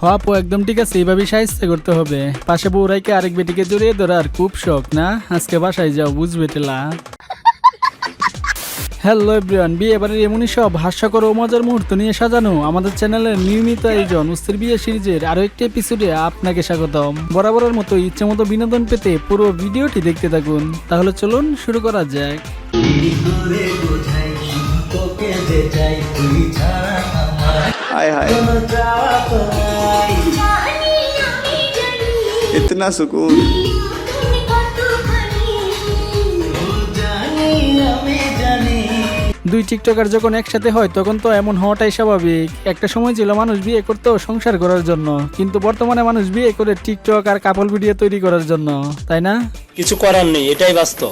আপু একদম ঠিক আছে, এইভাবেই সাহায্য করতে হবে। পাশে বউরাইকে আরেক বেটিকে জড়িয়ে ধরার খুব শখ না, আজকে বাসায় যাও বুঝবে তেলা। হ্যালো এভরিওয়ান, বিয়ে এবারের এমনই সব হাস্যকর ও মজার মুহূর্ত নিয়ে সাজানো আমাদের চ্যানেলের নিয়মিত আয়োজন অস্থির বিয়ে সিরিজের আরো একটি এপিসোডে আপনাকে স্বাগতম। বরাবরের মতো ইচ্ছে মতো বিনোদন পেতে পুরো ভিডিওটি দেখতে থাকুন। তাহলে চলুন শুরু করা যাক। हाय हाय इतना सुकून। দুই টিকটকার যখন একসাথে হয় তখন তো এমন হওয়াটাই স্বাভাবিক। একটা সময় ছিল মানুষ বিয়ে করতো সংসার করার জন্য, কিন্তু বর্তমানে মানুষ বিয়ে করে টিকটক আর কাপল ভিডিও তৈরি করার জন্য, তাই না? কিছু করার নেই, এটাই বাস্তব।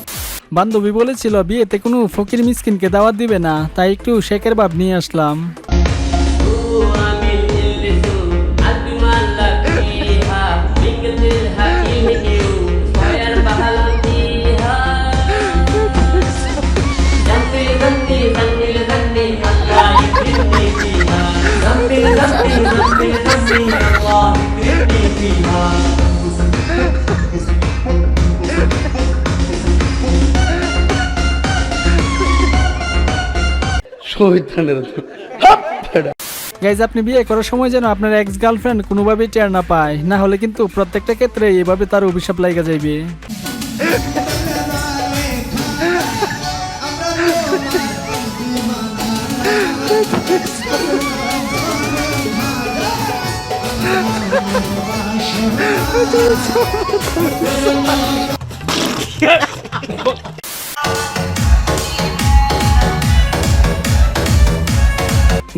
বান্ধবী বলেছিল বিয়েতে কোনো ফকির মিসকিনকে দাওয়াত দিবে না, তাই একটু শেকের ভাব নিয়ে আসলাম। গাইজ, আপনি বিয়ে করার সময় যেন আপনার এক্স গার্লফ্রেন্ড কোনোভাবেই টের না পায়, না হলে কিন্তু প্রত্যেকটা ক্ষেত্রে এভাবে তার অভিশাপ লাগা যাইবে।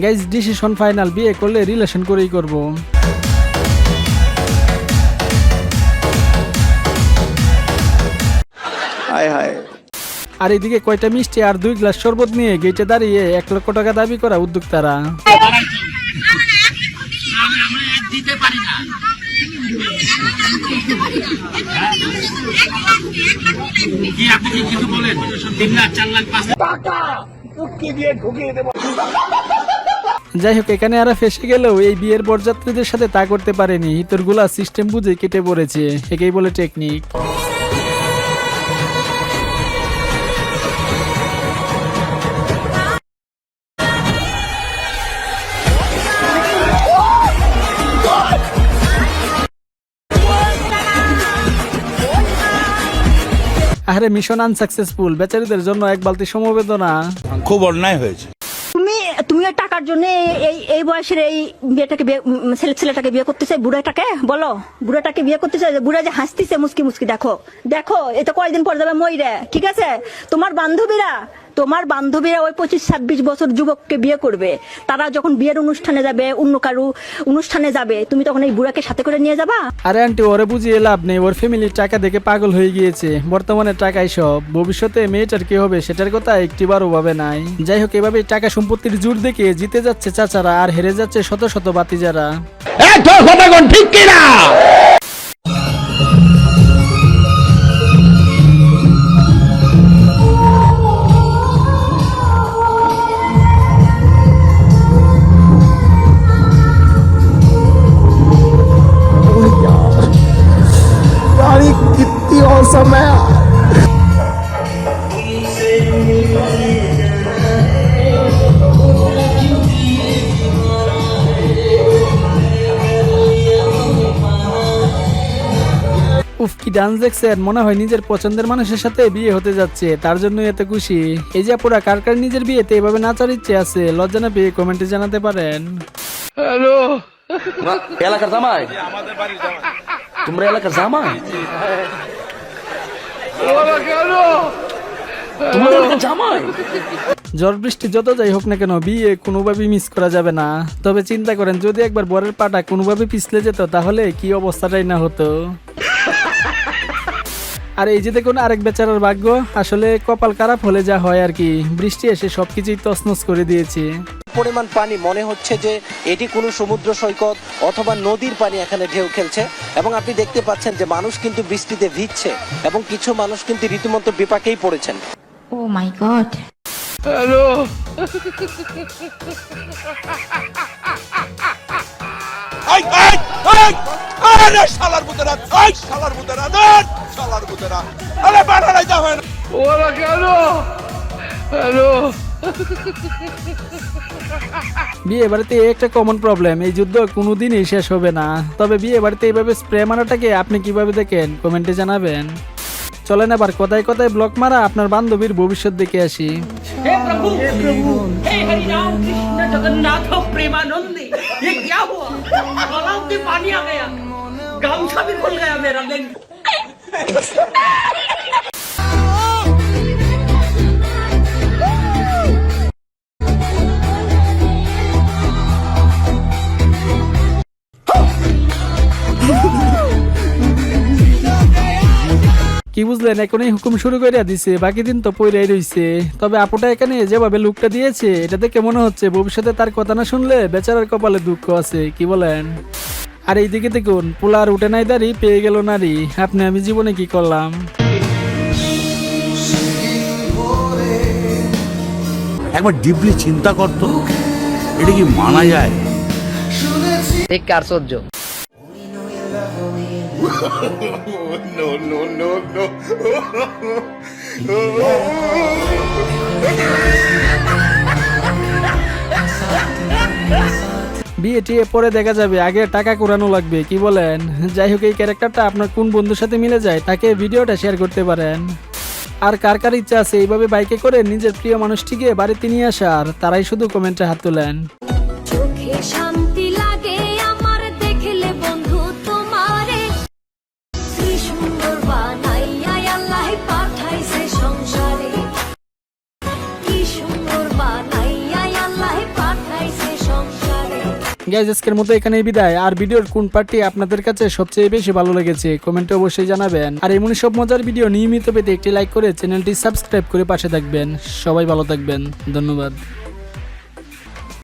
গাইজ, ডিসিশন ফাইনাল, বিয়ে করলে রিলেশন করেই করব। हाय हाय আর এদিকে কয়টা মিষ্টি আর 2 গ্লাস শরবত নিয়ে গেটে দাঁড়িয়ে 1 লক্ষ টাকা দাবি করা উদ্যোক্তারা। যাই হোক, এখানে আর ফেসে গেলেও এই বিয়ের বরযাত্রীদের সাথে তা করতে পারেনি। ইতরগুলা সিস্টেম বুঝে কেটে পড়েছে, একেই বলে টেকনিক। আরে মিশন আনসাকসেসফুল, বেচারীদের জন্য এক বালতি সমবেদনা। খুব অন্যায় হয়েছে। তুমি ওই টাকার জন্য এই বয়সের এই মেয়েটাকে ছেলেটাকে বিয়ে করতে চাই, বুড়াটাকে বলো, বুড়াটাকে বিয়ে করতে চাই। বুড়া যে হাসতেছে মুসকি মুসকি, দেখো দেখো, এটা কয়দিন পর যাবে মইরে, ঠিক আছে? তোমার বান্ধবীরা ওই 25-26 বছর যুবককে বিয়ে করবে। তারা যখন বিয়ের অনুষ্ঠানে যাবে, অন্য কারু অনুষ্ঠানে যাবে, তুমি তখন এই বুড়াকে সাথে করে নিয়ে যাবা? আরে আন্টি, ওরে বুঝিয়ে লাভ নেই, ওর ফ্যামিলির টাকা দেখে পাগল হয়ে গিয়েছে। বর্তমানে টাকাই সব, ভবিষ্যতে মেয়েটার কি হবে সেটার কথা একটিবারও ভাবে নাই। যাই হোক, এভাবে টাকা সম্পত্তির জোর দেখে জিতে যাচ্ছে চাচারা আর হেরে যাচ্ছে শত শত বাতিজারা। ঠিক কিনা? कितनी औसम है। উফ, কি ডান্স দেখছেন! মনে হয় নিজের পছন্দের মানুষের সাথে বিয়ে হতে যাচ্ছে, তার জন্য এত খুশি। এই যে আপুরা, কার কার নিজের বিয়েতে এভাবে নাচার ইচ্ছে আছে, লজ্জা না পেয়ে কমেন্টে জানাতে পারেন। হ্যালো, এলাকার জামাই, তোমরা এলাকার জামাই, জামাই। ঝড় বৃষ্টি যত যাই হোক না কেন, বিয়ে কোনোভাবেই মিস করা যাবে না। তবে চিন্তা করেন, যদি একবার বরের পাটা কোনোভাবে পিছলে যেত তাহলে কি অবস্থাটাই না হতো। আর এই যে দেখুন আরেক বেচারার ভাগ্য, আসলে কপাল খারাপ হলে যা হয় আর কি, বৃষ্টি এসে সবকিছুই তছনছ করে দিয়েছে। পরিমাণ পানি মনে হচ্ছে যে এটি কোনো সমুদ্র সৈকত অথবা নদীর পানি এখানে ঢেউ খেলছে, এবং আপনি দেখতে পাচ্ছেন যে মানুষ কিন্তু বৃষ্টিতে ভিজছে এবং কিছু মানুষ কিন্তু রীতিমতো বিপাকেই পড়েছেন। ও মাই গড। হ্যালো আরে শালার বুতেরা, এই শালার বুতেরা, শালার বুতেরা, আরে বানালাই যা হয় না। ওরা কেন? হ্যালো, বিয়ে বাড়িতে একটা কমন প্রবলেম, এই যুদ্ধ কোনোদিনই শেষ হবে না। তবে বিয়ে বাড়িতে এইভাবে স্প্রে মারাটাকে আপনি কিভাবে দেখেন কমেন্টে জানাবেন। চলেন আবার কথায় কথায় ব্লক মারা আপনার বান্ধবীর ভবিষ্যৎ দেখে আসি। हे प्रभु हे हरि राम कृष्ण जगन्नाथ प्रेमानंदी ये क्या हुआ गलाव में पानी आ गया गामछा भी खुल गया मेरा लेकिन কি বুঝলেন, এখনই হুকুম শুরু করে দিছে, বাকি দিন তো পইরাই রইছে। তবে আপুটা এখানে যেভাবে লুকটা দিয়েছে এটা দেখে মনে হচ্ছে ভবিষ্যতে তার কথা না শুনলে বেচারার কপালে দুঃখ আছে, কি বলেন? আর এইদিকে দেখুন, পোলার উঠে নাই দাঁড়ি পেয়ে গেল নারী। আপনি আমি জীবনে কি করলাম? একবার ডিপলি চিন্তা করতো, এটা কি মানা যায়? एक कार सह्य বিয়ে টিয়ে পরে দেখা যাবে, আগে টাকা কুড়ানো লাগবে, কি বলেন? যাই হোক, এই ক্যারেক্টারটা আপনার কোন বন্ধুর সাথে মিলে যায় তাকে ভিডিওটা শেয়ার করতে পারেন। আর কার কার ইচ্ছা আছে এইভাবে বাইকে করে নিজের প্রিয় মানুষটিকে বাড়িতে নিয়ে আসার, তারাই শুধু কমেন্টে হাত তোলেন। চোখে শান্তি লাগে আমার দেখলে বন্ধু তোমারে কি সুন্দর বানাইয়া আল্লাহ পাঠাইছে সংসারে কি সুন্দর বানাইয়া আল্লাহ পাঠাইছে সংসারে। গাইজ, আজকের মতো এখানেই বিদায়। আর ভিডিওর কোন পার্টি আপনাদের কাছে সবচেয়ে বেশি ভালো লেগেছে কমেন্টে অবশ্যই জানাবেন। আর এমন সব মজার ভিডিও নিয়মিত পেতে একটি লাইক করে চ্যানেলটি সাবস্ক্রাইব করে পাশে থাকবেন। সবাই ভালো থাকবেন, ধন্যবাদ।